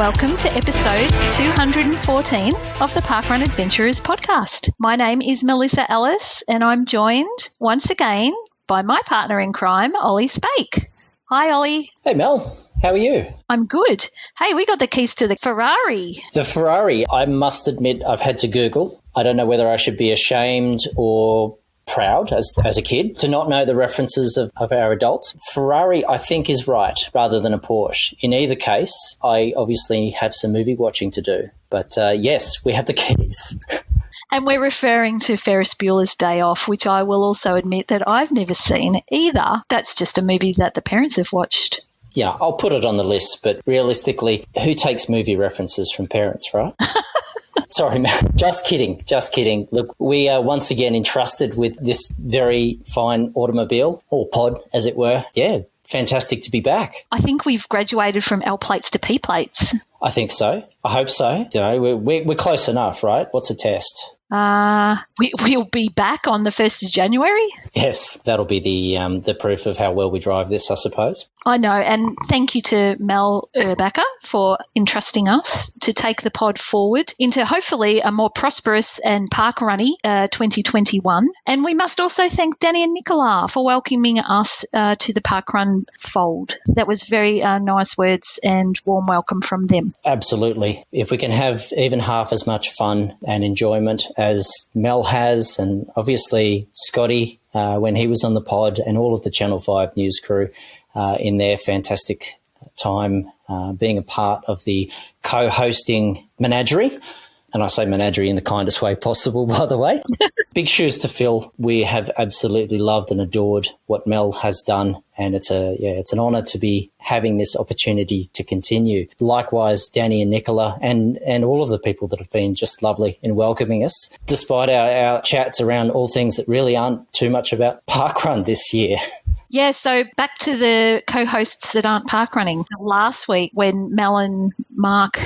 Welcome to episode 214 of the Parkrun Adventurers podcast. My name is Melissa Ellis and I'm joined once again by my partner in crime, Olly Spake. Hi, Olly. Hey, Mel. How are you? I'm good. Hey, we got the keys to the Ferrari. The Ferrari, I must admit, I've had to Google. I don't know whether I should be ashamed or proud as a kid to not know the references of our adults. Ferrari, I think, is right rather than a Porsche. In either case, I obviously have some movie watching to do. But yes, we have the keys. And we're referring to Ferris Bueller's Day Off, which I will also admit that I've never seen either. That's just a movie that the parents have watched. Yeah, I'll put it on the list, but realistically, who takes movie references from parents, right? Sorry, man. Just kidding. Look, we are once again entrusted with this very fine automobile, or pod, as it were. Yeah, fantastic to be back. I think we've graduated from L plates to P plates. I think so. I hope so. You know, we're close enough, right? What's a test? We'll be back on the 1st of January. Yes, that'll be the proof of how well we drive this, I suppose. I know, and thank you to Mel Urbacher for entrusting us to take the pod forward into hopefully a more prosperous and parkrunny 2021. And we must also thank Danny and Nicola for welcoming us to the parkrun fold. That was very nice words and warm welcome from them. Absolutely. If we can have even half as much fun and enjoyment as Mel has, and obviously Scotty when he was on the pod, and all of the Channel 5 news crew in their fantastic time being a part of the co-hosting menagerie. And I say menagerie in the kindest way possible, by the way. Big shoes to fill. We have absolutely loved and adored what Mel has done, and it's an honour to be having this opportunity to continue. Likewise, Danny and Nicola and all of the people that have been just lovely in welcoming us, despite our chats around all things that really aren't too much about parkrun this year. Yeah, so back to the co-hosts that aren't parkrunning. Last week when Mel and Mark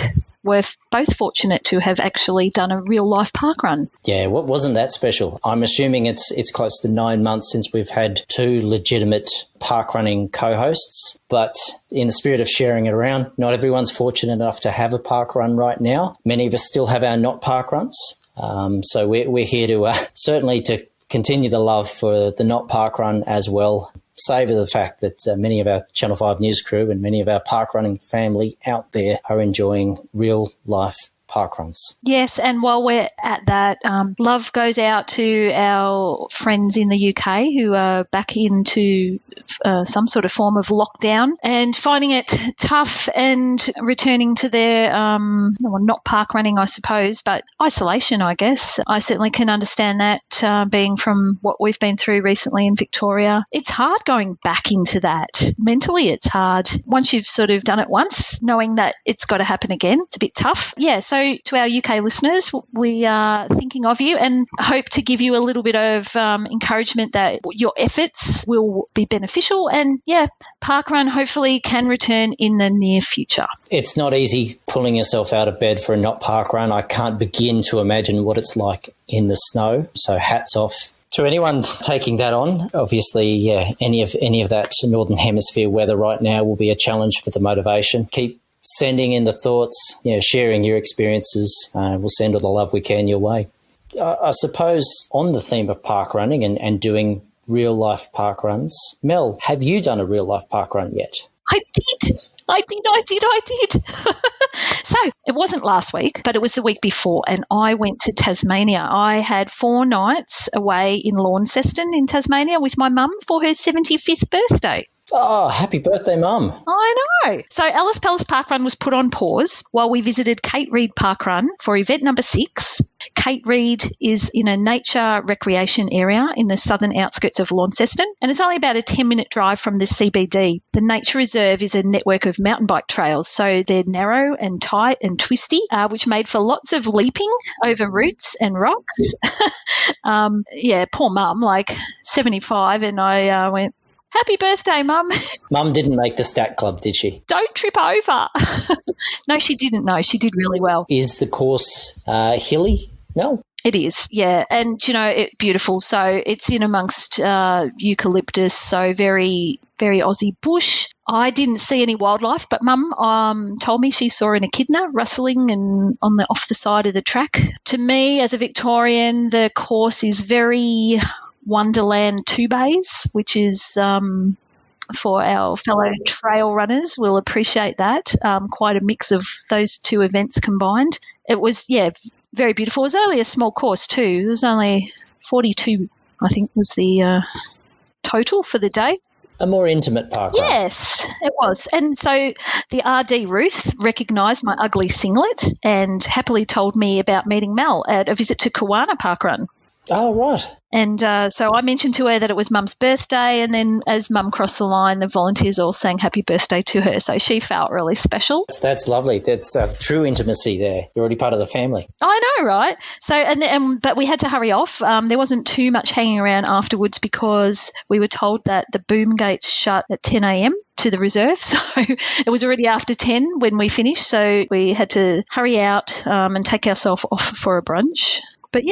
were both fortunate to have actually done a real-life parkrun. Yeah, what wasn't that special? I'm assuming it's close to 9 months since we've had two legitimate parkrunning co-hosts, but in the spirit of sharing it around, not everyone's fortunate enough to have a parkrun right now. Many of us still have our not parkruns, so we're here to certainly to continue the love for the not parkrun as well. Savour the fact that many of our Channel 5 news crew and many of our parkrunning family out there are enjoying real-life parkruns. Yes, and while we're at that, love goes out to our friends in the UK who are back into some sort of form of lockdown and finding it tough and returning to their, not parkrunning, I suppose, but isolation, I guess. I certainly can understand that being from what we've been through recently in Victoria. It's hard going back into that. Mentally, it's hard. Once you've sort of done it once, knowing that it's got to happen again, it's a bit tough. Yeah, so to our UK listeners, we are thinking of you and hope to give you a little bit of encouragement that your efforts will be beneficial, and parkrun hopefully can return in the near future. It's not easy pulling yourself out of bed for a not parkrun. I can't begin to imagine what it's like in the snow, so hats off to anyone taking that on. Obviously, any of that Northern Hemisphere weather right now will be a challenge for the motivation. Keep sending in the thoughts, sharing your experiences. We'll send all the love we can your way. I suppose on the theme of parkrunning and doing real-life parkruns, Mel, have you done a real-life parkrun yet? I did. So it wasn't last week, but it was the week before, and I went to Tasmania. I had 4 nights away in Launceston in Tasmania with my mum for her 75th birthday. Oh, happy birthday, Mum. I know. So Ellis Palace Parkrun was put on pause while we visited Kate Reid Parkrun for event number 6. Kate Reid is in a nature recreation area in the southern outskirts of Launceston, and it's only about a 10-minute drive from the CBD. The nature reserve is a network of mountain bike trails, so they're narrow and tight and twisty, which made for lots of leaping over roots and rocks. Poor Mum, like 75, and I went, "Happy birthday, Mum." Mum didn't make the stat club, did she? Don't trip over. No, she didn't. No, she did really well. Is the course hilly, Mel? It is, yeah. And, it's beautiful. So it's in amongst eucalyptus, so very, very Aussie bush. I didn't see any wildlife, but Mum told me she saw an echidna rustling and off the side of the track. To me, as a Victorian, the course is very Wonderland Two Bays, which is for our fellow trail runners will appreciate that. Quite a mix of those two events combined. It was, very beautiful. It was only a small course too. It was only 42, I think, was the total for the day. A more intimate parkrun. Yes, it was. And so the RD Ruth recognised my ugly singlet and happily told me about meeting Mel at a visit to Kawana Parkrun. Oh, right. And so I mentioned to her that it was Mum's birthday, and then as Mum crossed the line, the volunteers all sang happy birthday to her. So she felt really special. That's lovely. That's true intimacy there. You're already part of the family. I know, right? So, but we had to hurry off. There wasn't too much hanging around afterwards because we were told that the boom gates shut at 10 a.m. to the reserve. So it was already after 10 when we finished. So we had to hurry out and take ourselves off for a brunch. But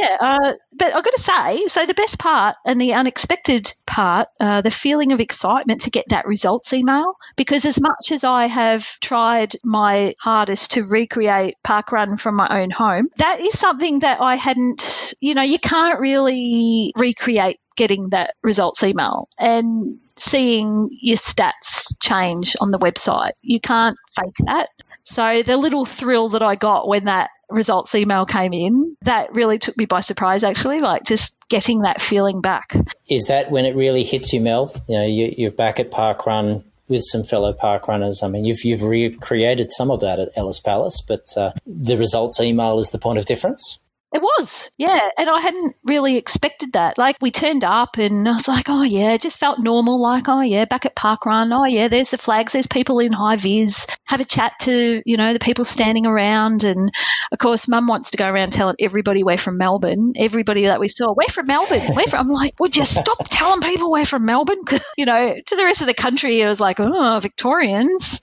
but I've got to say, so the best part and the unexpected part, the feeling of excitement to get that results email, because as much as I have tried my hardest to recreate parkrun from my own home, that is something that I hadn't, you can't really recreate getting that results email and seeing your stats change on the website. You can't fake that. So the little thrill that I got when that results email came in, that really took me by surprise, actually, like just getting that feeling back. Is that when it really hits you, Mel? You're back at parkrun with some fellow parkrunners. I mean, you've recreated some of that at Ellis Palace, but the results email is the point of difference? It was, yeah, and I hadn't really expected that. Like, we turned up and I was like, oh, yeah, it just felt normal, like, oh, yeah, back at parkrun, oh, yeah, there's the flags, there's people in high vis, have a chat to, the people standing around. And, of course, Mum wants to go around telling everybody we're from Melbourne, everybody that we saw, we're from Melbourne, I'm like, would you stop telling people we're from Melbourne? To the rest of the country, it was like, oh, Victorians.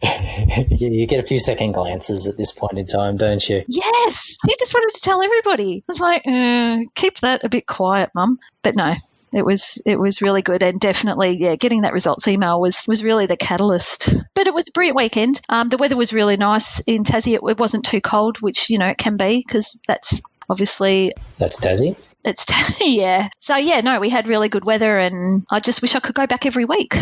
You get a few second glances at this point in time, don't you? Yes. He just wanted to tell everybody. I was like, keep that a bit quiet, Mum. But no, it was really good, and definitely, getting that results email was really the catalyst. But it was a brilliant weekend. The weather was really nice in Tassie. It wasn't too cold, which, it can be, because that's obviously... That's Tassie? It's yeah. So, we had really good weather, and I just wish I could go back every week.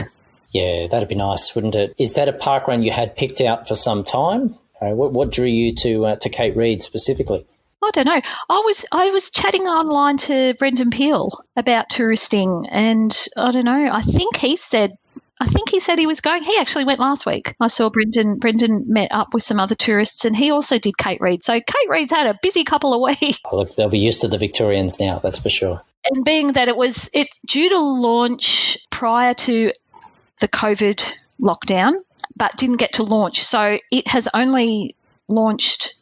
Yeah, that'd be nice, wouldn't it? Is that a parkrun you had picked out for some time? What drew you to Kate Reid specifically? I don't know. I was chatting online to Brendan Peel about touristing, and I don't know. I think he said he was going. He actually went last week. I saw Brendan met up with some other tourists, and he also did Kate Reid. So Kate Reid's had a busy couple of weeks. Oh, look, they'll be used to the Victorians now, that's for sure. And being that it's due to launch prior to the COVID lockdown, but didn't get to launch. So it has only launched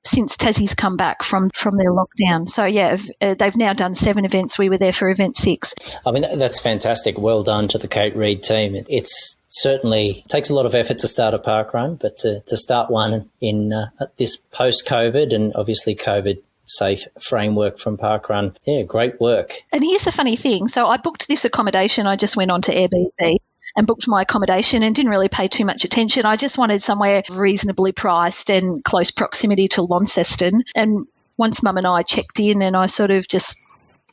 since Tassie's come back from their lockdown. So, they've now done 7 events. We were there for event 6. I mean, that's fantastic. Well done to the Kate Reid team. It's certainly takes a lot of effort to start a parkrun, but to start one in this post-COVID and obviously COVID-safe framework from parkrun, great work. And here's the funny thing. So I booked this accommodation. I just went on to Airbnb and booked my accommodation and didn't really pay too much attention. I just wanted somewhere reasonably priced and close proximity to Launceston. And once Mum and I checked in, and I sort of just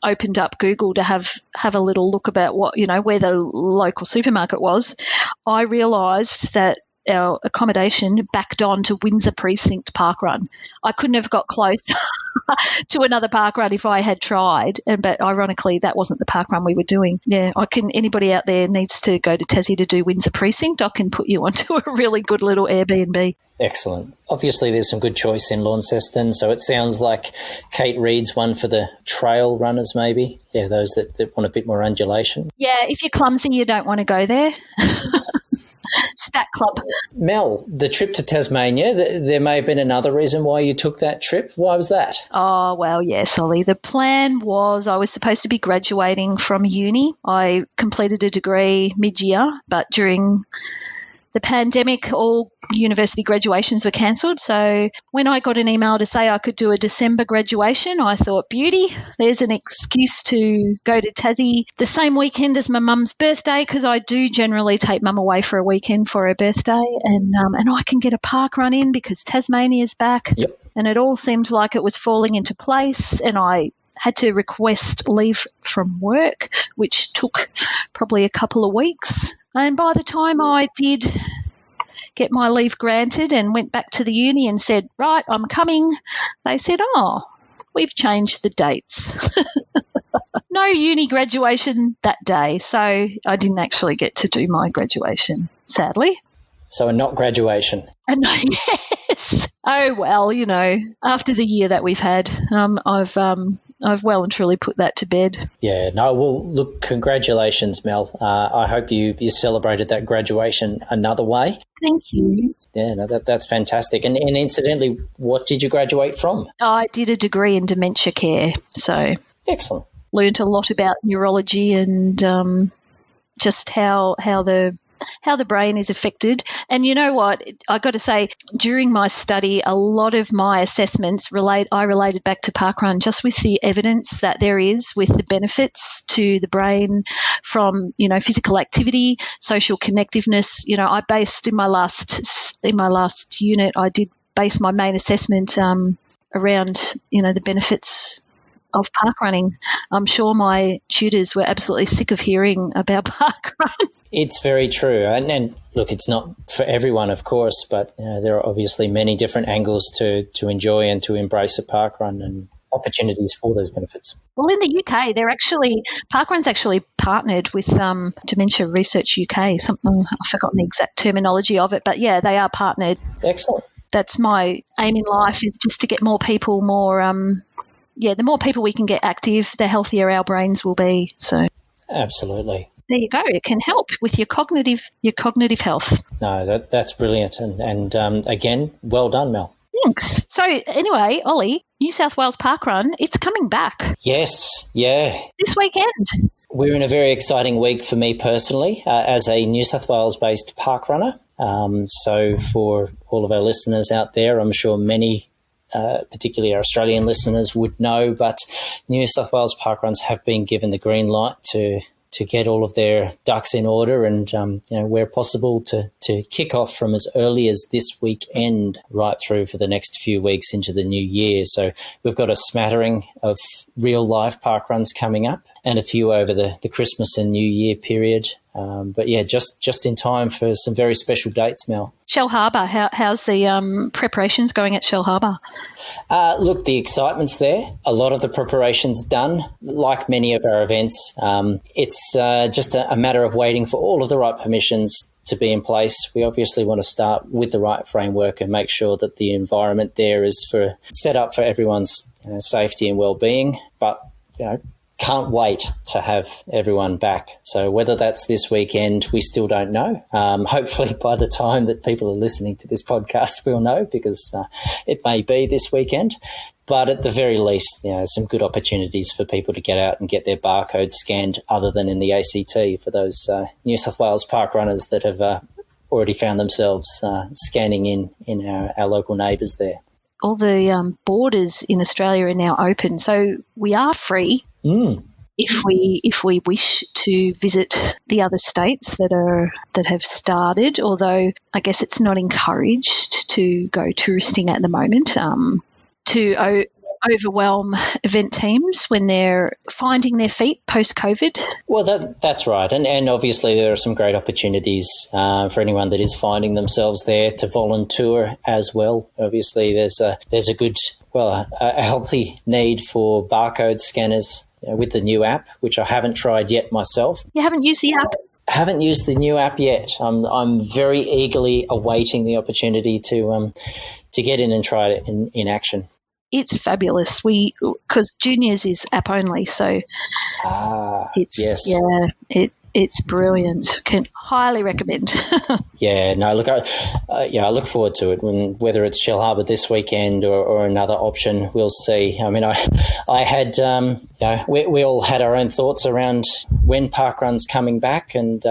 opened up Google to have a little look about what, where the local supermarket was, I realised that our accommodation backed on to Windsor Precinct Parkrun. I couldn't have got close to another parkrun if I had tried, but ironically that wasn't the parkrun we were doing. Yeah, anybody out there needs to go to Tassie to do Windsor Precinct, I can put you onto a really good little Airbnb. Excellent. Obviously there's some good choice in Launceston, so it sounds like Kate Reid's one for the trail runners maybe. Yeah, those that want a bit more undulation. Yeah, if you're clumsy you don't want to go there. Stat Club. Mel, the trip to Tasmania, there may have been another reason why you took that trip. Why was that? Oh, well, yes, Olly. The plan was I was supposed to be graduating from uni. I completed a degree mid-year, but during the pandemic, all university graduations were cancelled. So when I got an email to say I could do a December graduation, I thought, beauty, there's an excuse to go to Tassie the same weekend as my mum's birthday, because I do generally take mum away for a weekend for her birthday, and I can get a park run in because Tasmania's back. Yep. And it all seemed like it was falling into place, and I had to request leave from work, which took probably a couple of weeks. And by the time I did get my leave granted and went back to the uni and said, right, I'm coming, they said, oh, we've changed the dates. No uni graduation that day, so I didn't actually get to do my graduation, sadly. So a not graduation. Yes. Oh, well, after the year that we've had, I've well and truly put that to bed. Yeah, no, well, look, congratulations, Mel. I hope you celebrated that graduation another way. Thank you. Yeah, no, that's fantastic. And incidentally, what did you graduate from? I did a degree in dementia care, so excellent. Learned a lot about neurology and just how the brain is affected. And you know what? I got to say, during my study, a lot of my assessments I related back to parkrun, just with the evidence that there is with the benefits to the brain from, physical activity, social connectiveness. I based in my last unit, I did base my main assessment around, the benefits of parkrunning. I'm sure my tutors were absolutely sick of hearing about parkrun. It's very true. And look, it's not for everyone, of course, but there are obviously many different angles to enjoy and to embrace a parkrun and opportunities for those benefits. Well, in the UK, parkrun's actually partnered with Dementia Research UK. Something, I've forgotten the exact terminology of it, but yeah, they are partnered. Excellent. That's my aim in life, is just to get more people the more people we can get active, the healthier our brains will be. So absolutely. There you go. It can help with your cognitive health. No, that's brilliant. And again, well done, Mel. Thanks. So anyway, Olly, New South Wales Parkrun, it's coming back. Yes, yeah. This weekend. We're in a very exciting week for me personally as a New South Wales-based parkrunner. So for all of our listeners out there, I'm sure many particularly our Australian listeners would know, but New South Wales parkruns have been given the green light to get all of their ducks in order and, where possible to kick off from as early as this weekend right through for the next few weeks into the new year. So we've got a smattering of real life parkruns coming up and a few over the Christmas and New Year period. But yeah, just in time for some very special dates, Mel. Shell Harbour, how's the preparations going at Shell Harbour? Look, the excitement's there. A lot of the preparation's done. Like many of our events, it's just a matter of waiting for all of the right permissions to be in place. We obviously want to start with the right framework and make sure that the environment there is set up for everyone's safety and well-being. But, can't wait to have everyone back. So whether that's this weekend, we still don't know. Hopefully by the time that people are listening to this podcast, we'll know, because it may be this weekend. But at the very least, some good opportunities for people to get out and get their barcodes scanned other than in the ACT for those New South Wales park runners that have already found themselves scanning in our local neighbours there. All the borders in Australia are now open, so we are free. If we wish to visit the other states that have started, although I guess it's not encouraged to go touristing at the moment, to overwhelm event teams when they're finding their feet post-COVID. Well, that's right. And obviously there are some great opportunities for anyone that is finding themselves there to volunteer as well. Obviously there's a good, a healthy need for barcode scanners with the new app, which I haven't tried yet myself. You haven't used the app? Haven't used the new app yet. I'm very eagerly awaiting the opportunity to get in and try it in action. It's fabulous. Because juniors is app only, so it's brilliant. Can highly recommend. Yeah, no, look, I look forward to it. Whether it's Shell Harbour this weekend or another option, we'll see. I mean, I had, we all had our own thoughts around when parkrun's coming back, and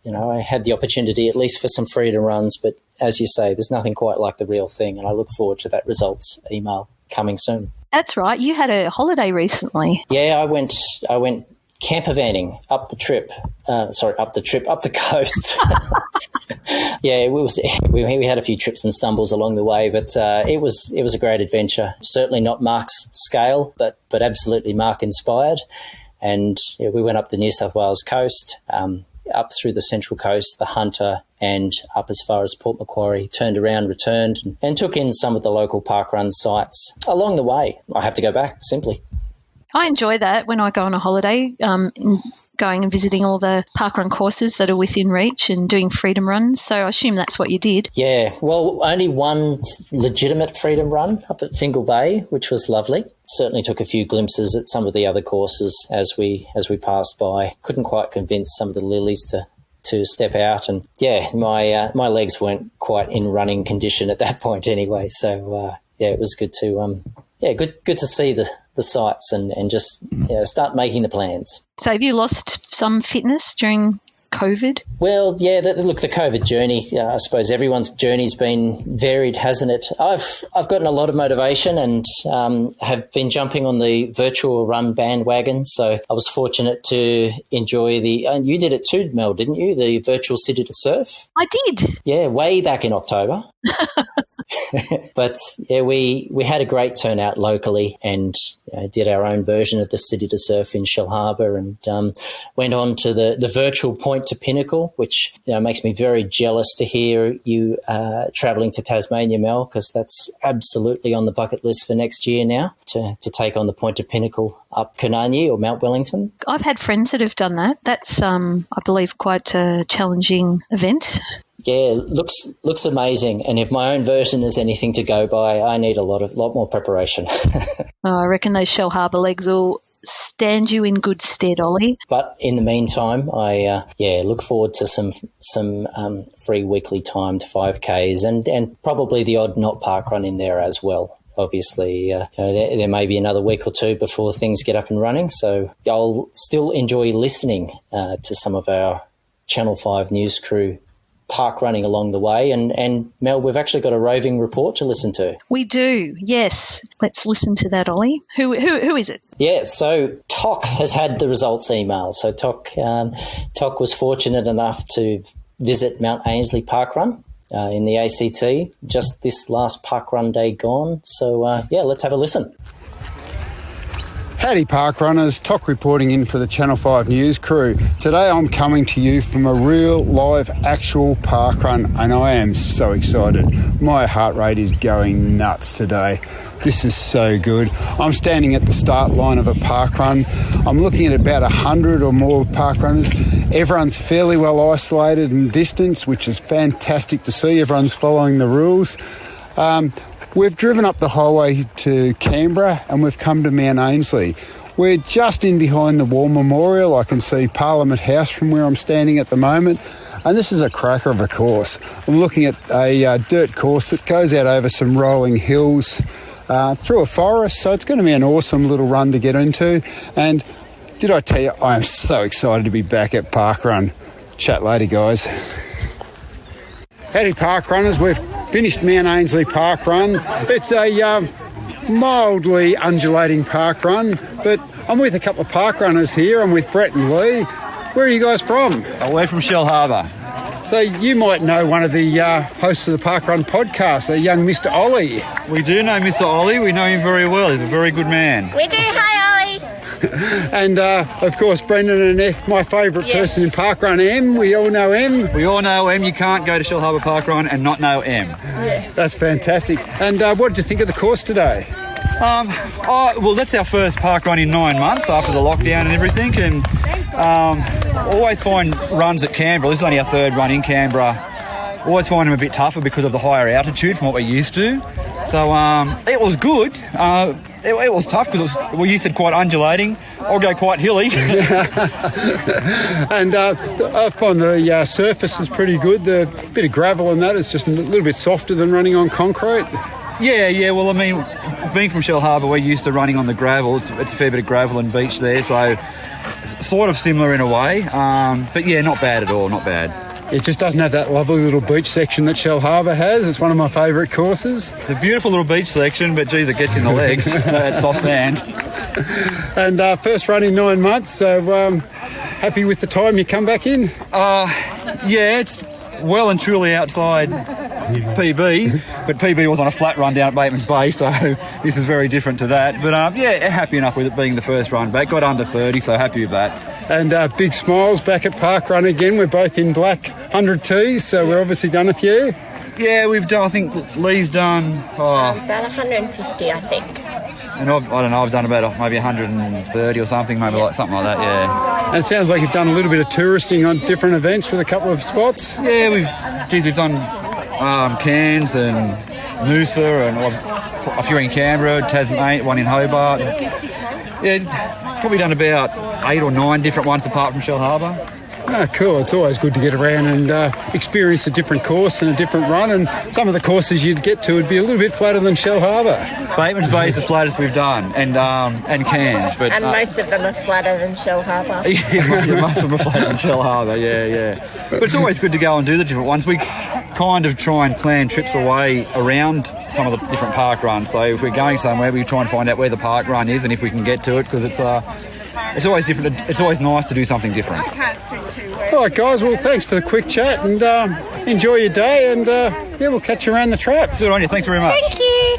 I had the opportunity at least for some freedom runs, but as you say, there's nothing quite like the real thing, and I look forward to that results email coming soon. That's right. You had a holiday recently. Yeah, I went camper vanning up the coast. Yeah, we had a few trips and stumbles along the way, but it was a great adventure. Certainly not Mark's scale, but absolutely Mark inspired. And we went up the New South Wales coast, up through the Central Coast, the Hunter, and up as far as Port Macquarie, turned around, returned, and took in some of the local parkrun sites along the way. I have to go back, simply. I enjoy that when I go on a holiday, going and visiting all the parkrun courses that are within reach and doing freedom runs. So I assume that's what you did. Yeah, well, only one legitimate freedom run up at Fingal Bay, which was lovely. Certainly took a few glimpses at some of the other courses as we passed by. Couldn't quite convince some of the lilies to step out, and yeah, my legs weren't quite in running condition at that point anyway. So it was good to good to see the sights and just start making the plans. So have you lost some fitness during COVID? Well, yeah, the COVID journey, I suppose everyone's journey's been varied, hasn't it? I've gotten a lot of motivation and have been jumping on the virtual run bandwagon. So I was fortunate to enjoy and you did it too, Mel, didn't you? The virtual City to Surf. I did. Yeah, way back in October. But yeah, we had a great turnout locally and did our own version of the City to Surf in Shell Harbour, and went on to the virtual Point to Pinnacle, which makes me very jealous to hear you travelling to Tasmania, Mel, because that's absolutely on the bucket list for next year now, to take on the Point to Pinnacle up Konarnyi or Mount Wellington. I've had friends that have done that. That's, I believe, quite a challenging event. Yeah, looks amazing. And if my own version is anything to go by, I need a lot more preparation. I reckon those Shell Harbour legs will stand you in good stead, Olly. But in the meantime, I look forward to some free weekly timed 5Ks and probably the odd not park run in there as well. Obviously, there may be another week or two before things get up and running, so I'll still enjoy listening to some of our Channel 5 news crew park running along the way. And Mel, we've actually got a roving report to listen to. We do, yes. Let's listen to that, Olly. Who is it? Yeah, so Toc has had the results email. So Toc was fortunate enough to visit Mt Ainslie parkrun in the ACT just this last parkrun day gone. So, let's have a listen. Howdy parkrunners, Toc reporting in for the Channel 5 news crew. Today I'm coming to you from a real live actual parkrun and I am so excited. My heart rate is going nuts today. This is so good. I'm standing at the start line of a parkrun. I'm looking at about 100 or more parkrunners. Everyone's fairly well isolated and distanced, which is fantastic to see. Everyone's following the rules. We've driven up the highway to Canberra and we've come to Mt Ainslie. We're just in behind the War Memorial. I can see Parliament House from where I'm standing at the moment. And this is a cracker of a course. I'm looking at a dirt course that goes out over some rolling hills through a forest. So it's going to be an awesome little run to get into. And did I tell you, I am so excited to be back at Parkrun. Chat later, guys. Howdy parkrunners, we've finished Mt Ainslie Parkrun. It's a mildly undulating parkrun, but I'm with a couple of parkrunners here. I'm with Brett and Lee. Where are you guys from? We're from Shell Harbour. So you might know one of the hosts of the Parkrun podcast, a young Mr. Olly. We do know Mr. Olly. We know him very well. He's a very good man. We do. Hi, Olly. And, of course, Brendan and my favourite person in Parkrun, Em. We all know Em. We all know Em. You can't go to Shell Harbour Parkrun and not know Em. Yeah. That's fantastic. And what did you think of the course today? Well, that's our first parkrun in 9 months after the lockdown and everything. And always find runs at Canberra. This is only our third run in Canberra. Always find them a bit tougher because of the higher altitude from what we're used to. So it was good. It was tough because you said quite undulating. I'll go quite hilly. And up on the surface is pretty good. The bit of gravel and that is just a little bit softer than running on concrete. Yeah. Well, I mean, being from Shell Harbour, we're used to running on the gravel. It's a fair bit of gravel and beach there, so sort of similar in a way. But yeah, not bad at all, not bad. It just doesn't have that lovely little beach section that Shell Harbour has. It's one of my favourite courses. It's a beautiful little beach section, but geez, it gets in the legs. It's soft sand. And first run in 9 months, so happy with the time you come back in? Yeah, it's well and truly outside PB, but PB was on a flat run down at Bateman's Bay, so this is very different to that. But yeah, happy enough with it being the first run back. Got under 30, so happy with that. And big smiles back at parkrun again. We're both in black 100 Ts, so we're obviously done a few. Yeah, we've done, I think Lee's done... about 150, I think. And I don't know, I've done about maybe 130 or something, maybe something like that, yeah. And it sounds like you've done a little bit of touristing on different events with a couple of spots. Yeah, we've done Cairns and Noosa and a few in Canberra, Tasmania, one in Hobart. Yeah, probably done about 8 or 9 different ones apart from Shell Harbour. Oh, cool. It's always good to get around and experience a different course and a different run. And some of the courses you'd get to would be a little bit flatter than Shell Harbour. Bateman's Bay is the flattest we've done, and Cairns. But, and most of them are flatter than Shell Harbour. Yeah, most of them are flatter than Shell Harbour, yeah. But it's always good to go and do the different ones. We kind of try and plan trips away around some of the different park runs. So if we're going somewhere, we try and find out where the park run is and if we can get to it, because it's always different. It's always nice to do something different. All right, guys. Well, thanks for the quick chat and enjoy your day. And yeah, we'll catch you around the traps. Good on you. Thanks very much. Thank you.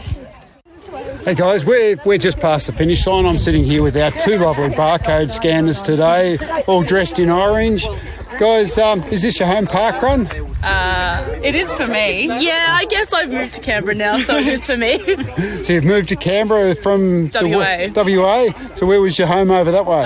Hey guys, we're just past the finish line. I'm sitting here with our 2 lovely barcode scanners today, all dressed in orange. Guys, is this your home park run? It is for me. Yeah, I guess I've moved to Canberra now, so it is for me. So you've moved to Canberra from WA. WA. So where was your home over that way?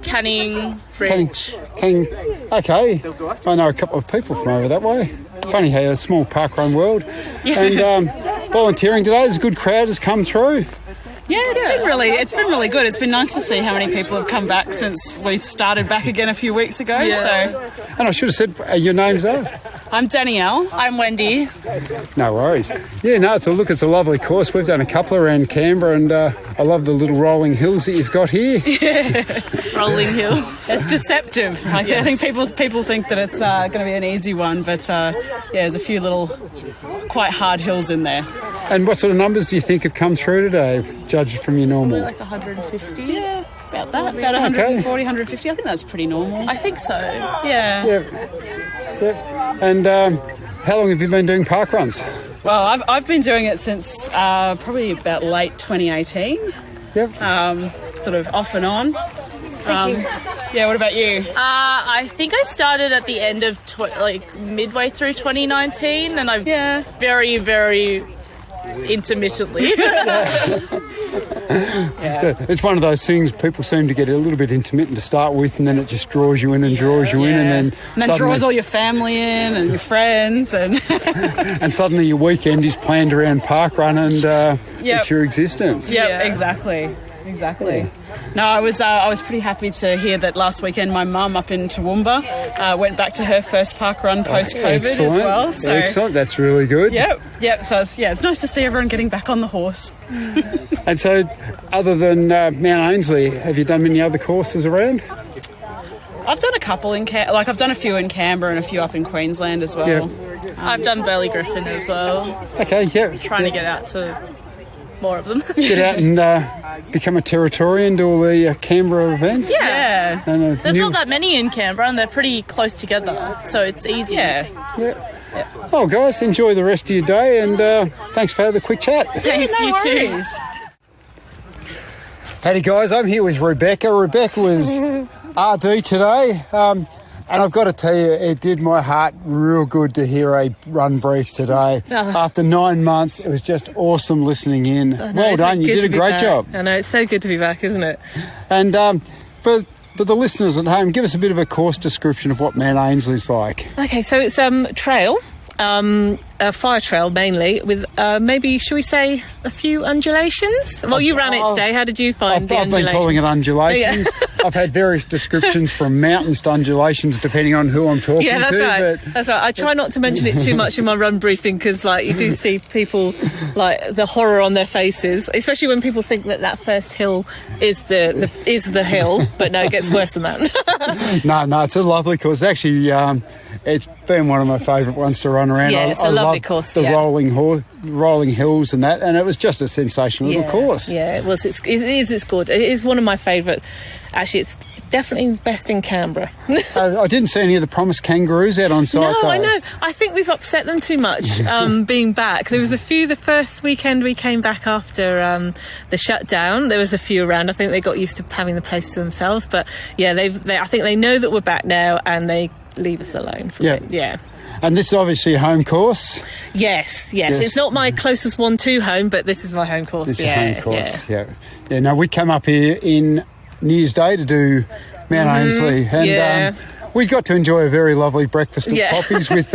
Canning Bridge. Canning. Okay. I know a couple of people from over that way. Funny how a small parkrun world. Yeah. And volunteering today, there's a good crowd has come through. Yeah, it's been really good. It's been nice to see how many people have come back since we started back again a few weeks ago. Yeah. So, and I should have said your names there. I'm Danielle. I'm Wendy. No worries. Yeah, no, it's a lovely course. We've done a couple around Canberra, and I love the little rolling hills that you've got here. Yeah. Rolling hills. It's deceptive. Yes. I think people think that it's going to be an easy one, but there's a few little quite hard hills in there. And what sort of numbers do you think have come through today, judged from your normal? Like 150. Yeah, about that. About 140, 150. I think that's pretty normal. I think so. Yeah. Yep. And how long have you been doing park runs? Well, I've been doing it since probably about late 2018. Yep. Sort of off and on. Yeah, what about you? I think I started at the end of midway through 2019, and I've very, very intermittently. So it's one of those things people seem to get a little bit intermittent to start with, and then it just draws you in and draws you in, and then draws all your family in and your friends, and and suddenly your weekend is planned around parkrun and it's your existence. Yeah, exactly. Yeah. No, I was pretty happy to hear that last weekend my mum up in Toowoomba went back to her first park run post-COVID as well. So, excellent, that's really good. Yep. So it's nice to see everyone getting back on the horse. And so, other than Mt Ainslie, have you done many other courses around? I've done a couple I've done a few in Canberra and a few up in Queensland as well. Yep. I've done Burley Griffin as well. Okay, yeah. Trying to get out to more of them. Get out and become a Territorian, do all the Canberra events. Yeah. And there's not that many in Canberra and they're pretty close together, so it's easy. Yeah. Well, guys, enjoy the rest of your day, and thanks for the quick chat. Thanks, you too. Howdy, guys. I'm here with Rebecca. Rebecca was RD today, and I've got to tell you, it did my heart real good to hear a run brief today. After 9 months, it was just awesome listening in. Well done. You did a great job. I know, it's so good to be back, isn't it? And for the listeners at home, give us a bit of a course description of what Mt Ainslie's like. Okay, so it's trail. A fire trail mainly, with maybe, should we say, a few undulations? Well, you ran it today. How did you find the undulations? I've been calling it undulations. I've had various descriptions from mountains to undulations depending on who I'm talking to. Yeah, that's right. That's right. I try not to mention it too much in my run briefing because, like, you do see people, like, the horror on their faces, especially when people think that first hill is the hill, but no, it gets worse than that. No, it's a lovely course. Actually, it's been one of my favourite ones to run around. Yeah, it's a lovely course. The rolling hills and that, and it was just a sensational little course. Yeah, it was. It's good. It is one of my favourites. Actually, it's definitely the best in Canberra. I didn't see any of the promised kangaroos out on site. No, though. I know. I think we've upset them too much being back. There was a few the first weekend we came back after the shutdown. There was a few around. I think they got used to having the place to themselves. But yeah, I think they know that we're back now and they leave us alone for a bit. Yeah. And this is obviously a home course. Yes. It's not my closest one to home, but this is my home course. This is home course. Yeah. No, we came up here in New Year's Day to do Mt Ainslie, and we got to enjoy a very lovely breakfast of poppies with.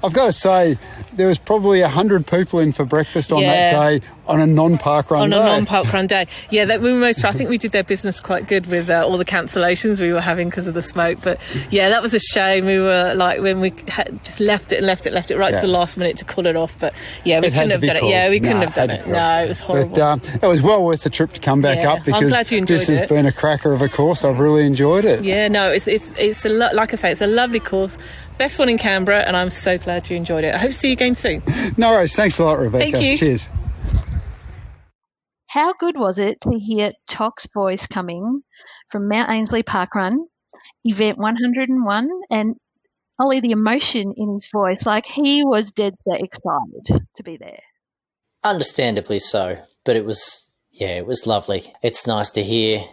I've got to say, there was probably 100 people in for breakfast on that day on a non-park run day. On a non-park run day. Yeah, I think we did their business quite good with all the cancellations we were having because of the smoke. But yeah, that was a shame. We were like, when we had just left it right to the last minute to call it off. But yeah, we couldn't have done it. Yeah, we couldn't have done it. No, it was horrible. But it was well worth the trip to come back up because I'm glad you enjoyed this has been a cracker of a course. I've really enjoyed it. Yeah, no, it's like I say, it's a lovely course. Best one in Canberra, and I'm so glad you enjoyed it. I hope to see you again soon. No worries. Thanks a lot, Rebecca. Thank you. Cheers. How good was it to hear Toc's voice coming from Mt Ainslie Parkrun, event 101, and Olly, the emotion in his voice, like he was dead set excited to be there. Understandably so, but it was lovely. It's nice to hear,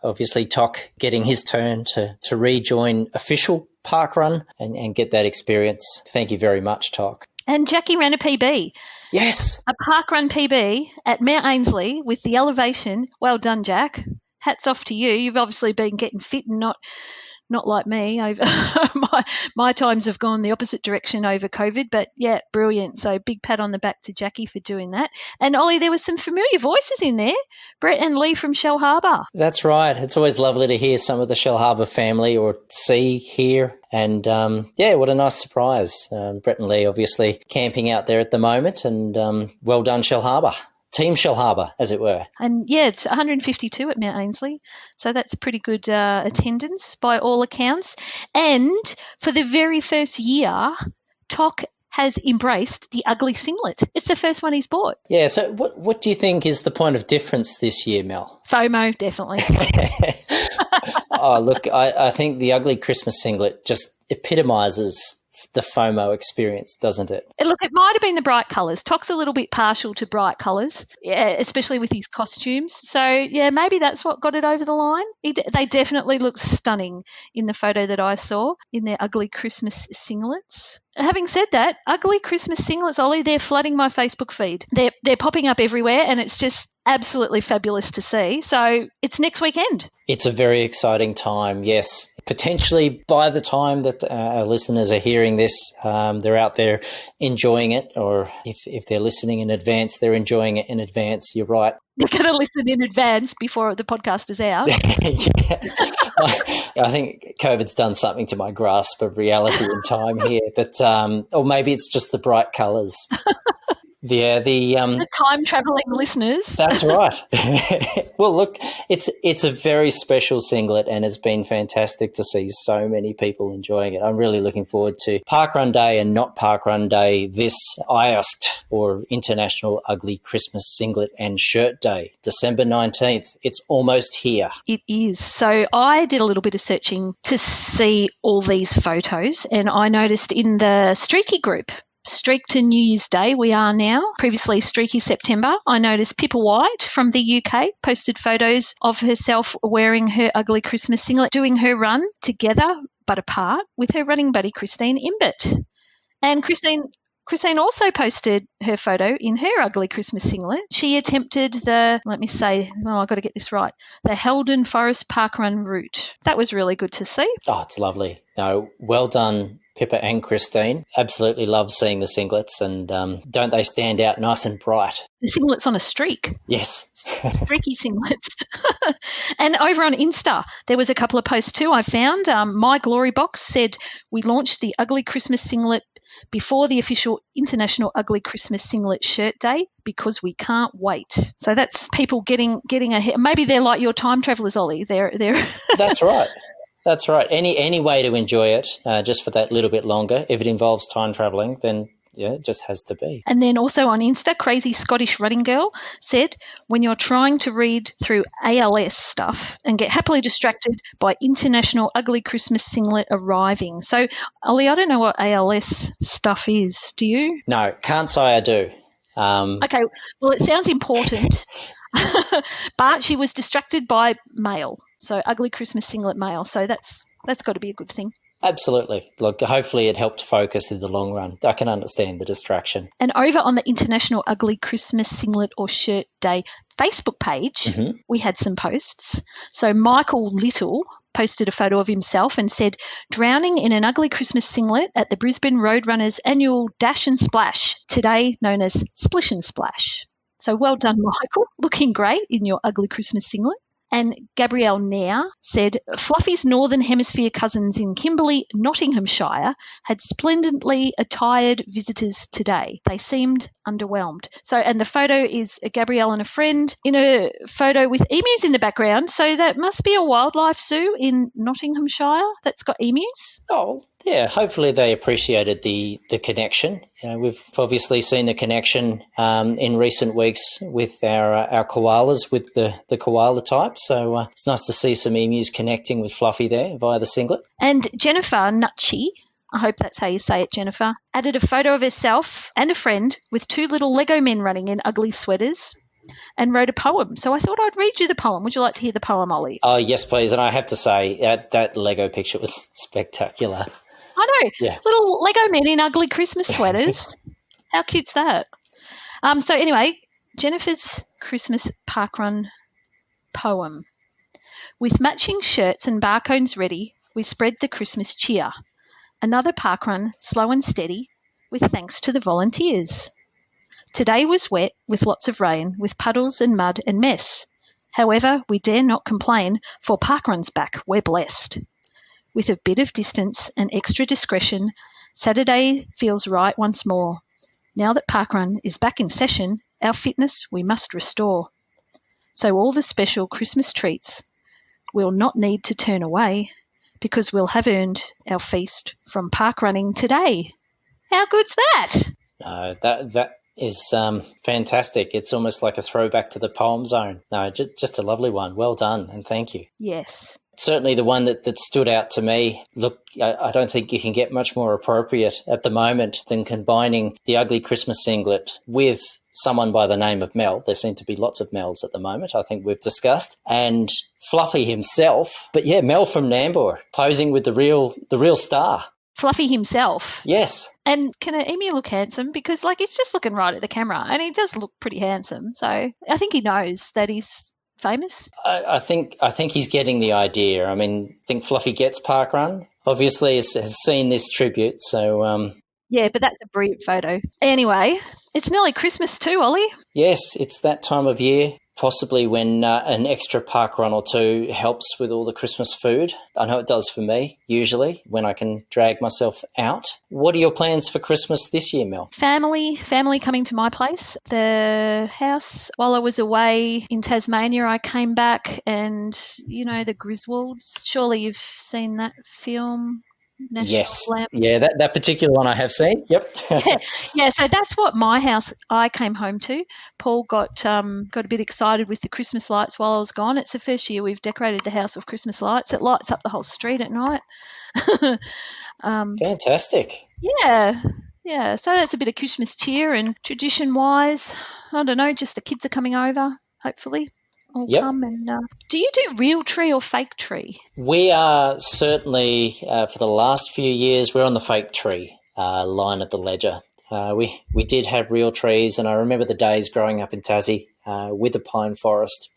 obviously, Toc getting his turn to rejoin official parkrun and get that experience. Thank you very much, Toc. And Jackie ran a PB. Yes. A parkrun PB at Mt Ainslie with the elevation. Well done, Jack. Hats off to you. You've obviously been getting fit and not like me. My times have gone the opposite direction over COVID, but yeah, brilliant. So big pat on the back to Jackie for doing that. And Olly, there was some familiar voices in there. Brett and Lee from Shell Harbour. That's right. It's always lovely to hear some of the Shell Harbour family or hear. And what a nice surprise. Brett and Lee obviously camping out there at the moment, and well done, Shell Harbour. Team Shell Harbour, as it were. And yeah, it's 152 at Mt Ainslie, so that's pretty good attendance by all accounts. And for the very first year, Toc has embraced the ugly singlet. It's the first one he's bought. Yeah, so what do you think is the point of difference this year, Mel? FOMO, definitely. Oh, look, I think the ugly Christmas singlet just epitomises the FOMO experience, doesn't it? Look, it might have been the bright colours. Toc's a little bit partial to bright colours, especially with his costumes. So, yeah, maybe that's what got it over the line. They definitely look stunning in the photo that I saw in their ugly Christmas singlets. Having said that, ugly Christmas singlets, Olly, they're flooding my Facebook feed. They're popping up everywhere, and it's just absolutely fabulous to see. So it's next weekend. It's a very exciting time, yes. Potentially by the time that our listeners are hearing this, they're out there enjoying it, or if they're listening in advance, they're enjoying it in advance. You're right. You're going to listen in advance before the podcast is out. I think COVID's done something to my grasp of reality and time here, but or maybe it's just the bright colours. Yeah, the time-travelling listeners. That's right. Well, look, it's a very special singlet, and it's been fantastic to see so many people enjoying it. I'm really looking forward to Parkrun Day and not Parkrun Day, this IUST, or International Ugly Christmas Singlet and Shirt Day, December 19th. It's almost here. It is. So I did a little bit of searching to see all these photos, and I noticed in the Streaky group, Streak to New Year's Day, we are now. Previously Streaky September. I noticed Pippa White from the UK posted photos of herself wearing her ugly Christmas singlet, doing her run together but apart with her running buddy Christine Imbert. And Christine also posted her photo in her ugly Christmas singlet. She attempted I've got to get this right, the Heldon Forest Parkrun route. That was really good to see. Oh, it's lovely. No, well done, Pippa and Christine. Absolutely love seeing the singlets, and don't they stand out nice and bright? The singlets on a streak. Yes. Streaky singlets. And over on Insta, there was a couple of posts too I found. My Glory Box said, we launched the Ugly Christmas Singlet before the official International Ugly Christmas Singlet Shirt Day because we can't wait. So that's people getting ahead. Maybe they're like your time travelers, Ollie. They're That's right. That's right. Any way to enjoy it, just for that little bit longer. If it involves time travelling, then yeah, it just has to be. And then also on Insta, Crazy Scottish Running Girl said, when you're trying to read through ALS stuff and get happily distracted by International Ugly Christmas Singlet arriving. So, Ollie, I don't know what ALS stuff is. Do you? No, can't say I do. Okay, well, it sounds important. But she was distracted by mail. So Ugly Christmas Singlet mail. So that's got to be a good thing. Absolutely. Look, hopefully it helped focus in the long run. I can understand the distraction. And over on the International Ugly Christmas Singlet or Shirt Day Facebook page, we had some posts. So Michael Little posted a photo of himself and said, drowning in an ugly Christmas singlet at the Brisbane Roadrunners annual Dash and Splash, today known as Splish and Splash. So well done, Michael. Looking great in your ugly Christmas singlet. And Gabrielle Nair said, Fluffy's Northern Hemisphere cousins in Kimberley, Nottinghamshire, had splendidly attired visitors today. They seemed underwhelmed. So, and the photo is Gabrielle and a friend in a photo with emus in the background. So that must be a wildlife zoo in Nottinghamshire that's got emus. Oh, yeah. Hopefully they appreciated the connection. You know, we've obviously seen the connection in recent weeks with our koalas, with the koala type. So it's nice to see some emus connecting with Fluffy there via the singlet. And Jennifer Nutchie, I hope that's how you say it, Jennifer, added a photo of herself and a friend with two little Lego men running in ugly sweaters and wrote a poem. So I thought I'd read you the poem. Would you like to hear the poem, Ollie? Oh, yes, please. And I have to say, that Lego picture was spectacular. I know. Yeah. Little Lego men in ugly Christmas sweaters. How cute's that? So anyway, Jennifer's Christmas parkrun poem. With matching shirts and barcodes ready, we spread the Christmas cheer. Another parkrun, slow and steady, with thanks to the volunteers. Today was wet, with lots of rain, with puddles and mud and mess. However, we dare not complain, for parkrun's back, we're blessed. With a bit of distance and extra discretion, Saturday feels right once more. Now that parkrun is back in session, our fitness we must restore. So all the special Christmas treats we'll not need to turn away because we'll have earned our feast from parkrunning today. How good's that? That is fantastic. It's almost like a throwback to the poem zone. No, just a lovely one. Well done, and thank you. Yes. Certainly the one that stood out to me, look, I don't think you can get much more appropriate at the moment than combining the ugly Christmas singlet with someone by the name of Mel. There seem to be lots of Mels at the moment, I think we've discussed, and Fluffy himself. But yeah, Mel from Nambour posing with the real star. Fluffy himself. Yes. And can an emu look handsome? Because he's just looking right at the camera and he does look pretty handsome. So I think he knows that he's famous. I think he's getting the idea. I mean, I think Fluffy gets parkrun. Obviously has seen this tribute, so yeah, but that's a brilliant photo. Anyway, it's nearly Christmas too, Ollie. Yes, it's that time of year, possibly when an extra parkrun or two helps with all the Christmas food. I know it does for me, usually, when I can drag myself out. What are your plans for Christmas this year, Mel? Family coming to my place. The house, while I was away in Tasmania, I came back and, the Griswolds. Surely you've seen that film. Yes. Yeah, that particular one I have seen. Yep. Yeah, so that's what my house I came home to. Paul got a bit excited with the Christmas lights while I was gone. It's the first year we've decorated the house with Christmas lights. It lights up the whole street at night. Fantastic. Yeah. Yeah, so that's a bit of Christmas cheer, and tradition-wise, I don't know, just the kids are coming over, hopefully. Come and do you do real tree or fake tree? We are certainly, for the last few years, we're on the fake tree line at the ledger. We did have real trees, and I remember the days growing up in Tassie with the pine forest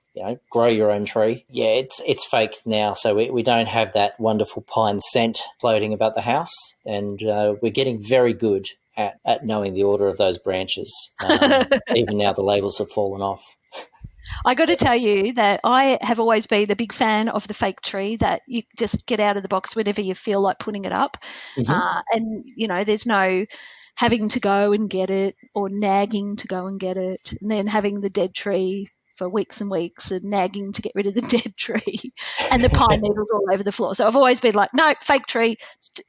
grow your own tree. Yeah, it's faked now, so we don't have that wonderful pine scent floating about the house, and we're getting very good at knowing the order of those branches. Even now the labels have fallen off. I got to tell you that I have always been a big fan of the fake tree that you just get out of the box whenever you feel like putting it up. And, there's no having to go and get it or nagging to go and get it, and then having the dead tree for weeks and weeks and nagging to get rid of the dead tree and the pine needles all over the floor. So I've always been like, no, fake tree.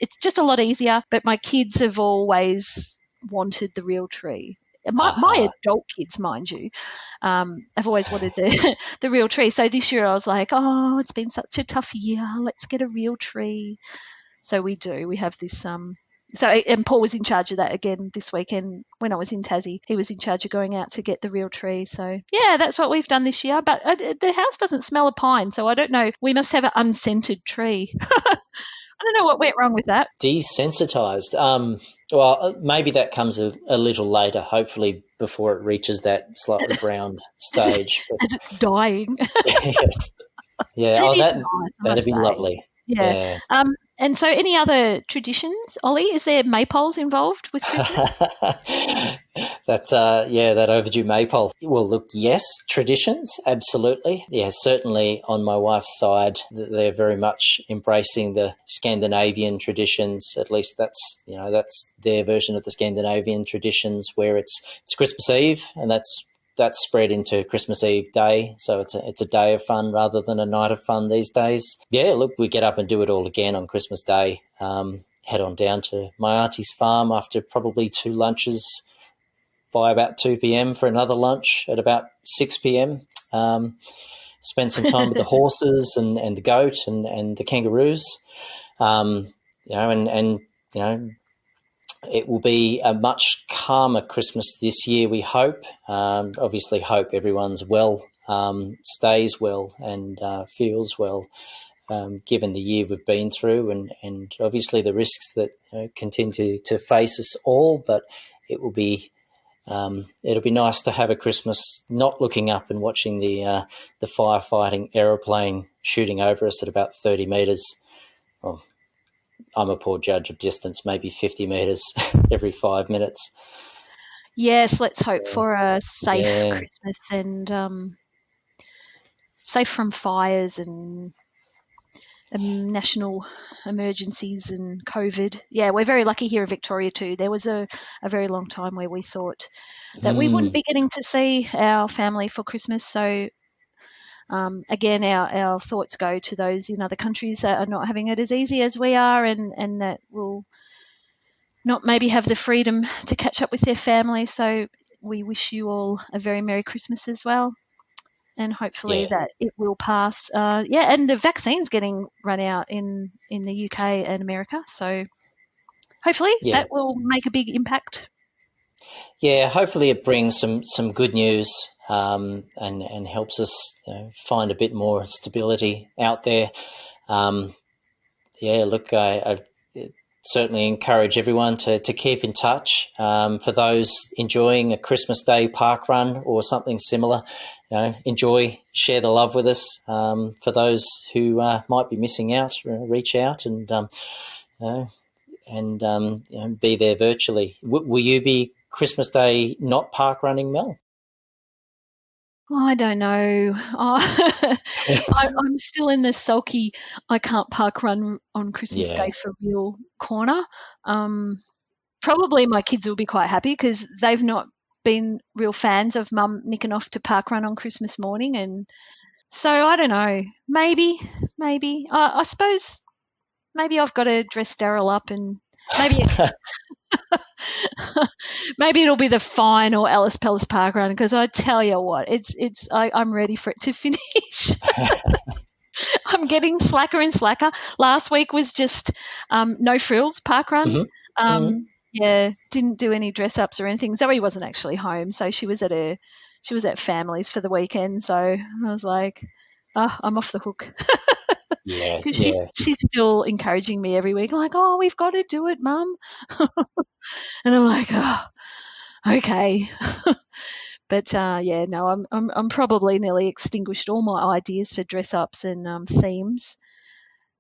It's just a lot easier. But my kids have always wanted the real tree. My adult kids, mind you, have always wanted the real tree. So this year I was like, oh, it's been such a tough year. Let's get a real tree. So we do. We have this. And Paul was in charge of that again this weekend when I was in Tassie. He was in charge of going out to get the real tree. So, yeah, that's what we've done this year. But the house doesn't smell of pine, so I don't know. We must have an unscented tree. I don't know what went wrong with that. Desensitized. Well, maybe that comes a little later, hopefully before it reaches that slightly browned stage. But and it's dying. yes. Yeah, that'd be lovely. Yeah. And so any other traditions, Ollie? Is there maypoles involved with Christmas? That overdue maypole. Well, look, yes, traditions, absolutely. Yeah, certainly on my wife's side, they're very much embracing the Scandinavian traditions. At least that's their version of the Scandinavian traditions, where it's Christmas Eve, and that's spread into Christmas Eve day. So it's a day of fun rather than a night of fun these days. Yeah, look, we get up and do it all again on Christmas Day. Head on down to my auntie's farm after probably 2 lunches by about 2 p.m. for another lunch at about 6 p.m. Spend some time with the horses and the goat and the kangaroos. It will be a much calmer Christmas this year, we hope. Obviously hope everyone's well, stays well and feels well, given the year we've been through and obviously the risks that continue to face us all. But it'll be nice to have a Christmas not looking up and watching the firefighting aeroplane shooting over us at about 30 metres. Well, I'm a poor judge of distance, maybe 50 metres every 5 minutes. Yes, let's hope for a safe Christmas and safe from fires and national emergencies and COVID. Yeah, we're very lucky here in Victoria too. There was a very long time where we thought that we wouldn't be getting to see our family for Christmas. So again, our thoughts go to those in other countries that are not having it as easy as we are and that will not maybe have the freedom to catch up with their family. So we wish you all a very Merry Christmas as well. And hopefully that it will pass. And the vaccine's getting run out in the UK and America. So hopefully that will make a big impact. Yeah, hopefully it brings some good news and helps us find a bit more stability out there. Look, I certainly encourage everyone to keep in touch. For those enjoying a Christmas Day park run or something similar, enjoy, share the love with us. For those who might be missing out, reach out and be there virtually. Will you be Christmas Day not park running, Mel? I don't know. I'm still in the sulky, I can't park run on Christmas Day for real corner. Probably my kids will be quite happy because they've not been real fans of Mum nicking off to park run on Christmas morning. And so I don't know. Maybe. I suppose maybe I've got to dress Daryl up and maybe maybe it'll be the final Ellis Pellis park run because I tell you what, I'm ready for it to finish. I'm getting slacker and slacker. Last week was just no frills park run. Didn't do any dress ups or anything. Zoe wasn't actually home, so she was at family's for the weekend. So I was like, I'm off the hook. She's still encouraging me every week, like, oh, we've got to do it, Mum. And I'm like, oh, okay. But no, I'm probably nearly extinguished all my ideas for dress ups and themes.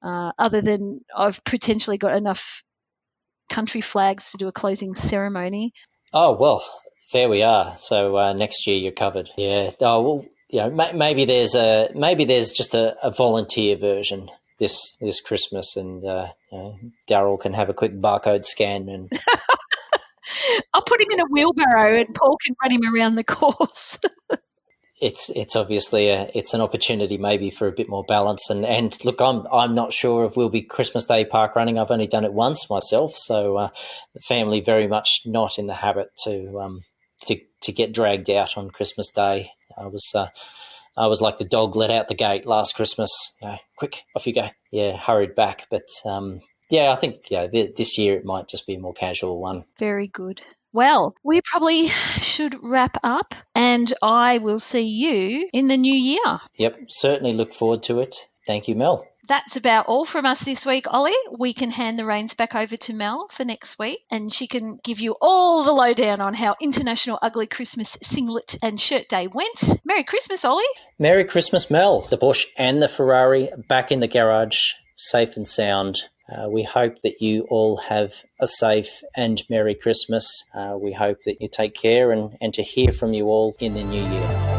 Other than I've potentially got enough country flags to do a closing ceremony. Oh, well, there we are. So next year you're covered. Yeah. Oh, well, maybe there's just a volunteer version this Christmas, and Daryl can have a quick barcode scan and. I'll put him in a wheelbarrow and Paul can run him around the course. It's obviously it's an opportunity maybe for a bit more balance, and look, I'm not sure if we'll be Christmas Day park running. I've only done it once myself, so the family very much not in the habit to get dragged out on Christmas Day. I was like the dog let out the gate last Christmas. Quick, off you go. Yeah, hurried back, but I think this year it might just be a more casual one. Very good. Well, we probably should wrap up, and I will see you in the new year. Yep, certainly look forward to it. Thank you, Mel. That's about all from us this week, Ollie. We can hand the reins back over to Mel for next week, and she can give you all the lowdown on how International Ugly Christmas Singlet and Shirt Day went. Merry Christmas, Ollie. Merry Christmas, Mel. The Bush and the Ferrari back in the garage, safe and sound. We hope that you all have a safe and Merry Christmas. We hope that you take care and to hear from you all in the new year.